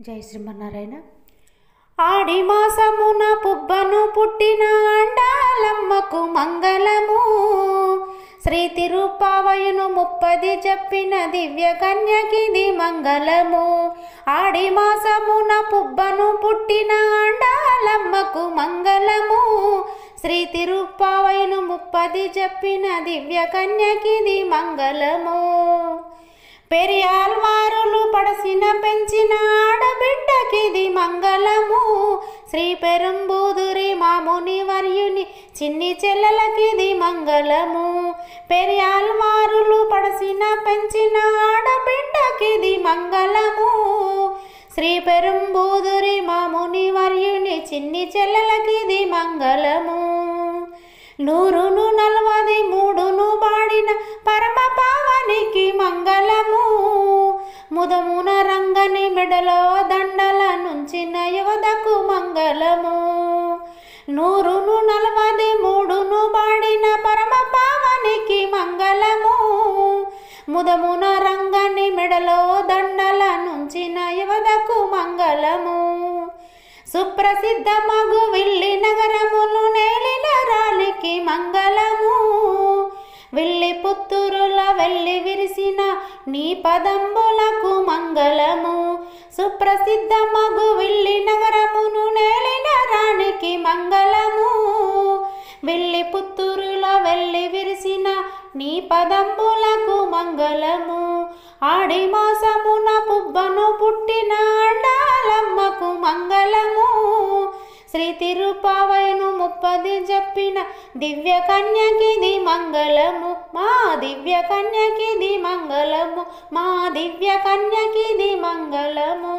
జై శ్రీమన్నారాయణ. ఆడి మాసమున పుబ్బను పుట్టిన అండాలమ్మకు మంగళము. శ్రీ తిరుప్పావయును ముప్పది చెప్పిన దివ్య కన్యకిది మంగళము. ఆడి మాసమున పుబ్బను పుట్టిన అండాలమ్మకు మంగళము. శ్రీ తిరుప్పావయును ముప్పది చెప్పిన దివ్య కన్యకిది మంగళము. పెరియాల్వారులు పడసిన పెంచిన ఆడబిడ్డకిది మంగళము. శ్రీ పెరంబూదురి మాముని వర్యుని చిన్ని చెల్లెలకిది మంగళము. పెరియాల్వారులు పడసిన పెంచిన ఆడబిడ్డకిది మంగళము. శ్రీ పెరంబూదురి మాముని వర్యుని చిన్ని చెల్లెలకిది మంగళము. 143 బాడిన పరమ పావనికి మంగళము. ముదమున రంగని మెడలో దండల నుంచిన యువదకు మంగళము. 143 బాడిన పరమ పావనికి మంగళము. ముదమున రంగని మెడలో దండల నుంచిన యువదకు మంగళము. సుప్రసిద్ధ మగు విల్లి నగరములు నేలిన రాలికి మంగళము. విల్లి పుత్తూరుల వెళ్ళి విరిసిన నీ పదంబులకు మంగళము. సుప్రసిద్ధ మగు విల్లి నగరమును నేలిన రాణికి మంగళము. విల్లి పుత్తూరుల వెళ్ళి విరిసిన నీ పదంబులకు మంగళము. ఆడి మాసమున పుబ్బను పుట్టిన అండాలమ్మకు మంగళము. శ్రీ తిరుప్పావయును ముప్పది చెప్పిన దివ్య కన్యకిది మంగళము. మా దివ్య కన్యకిది మంగళము. మా దివ్య కన్యకిది మంగళము.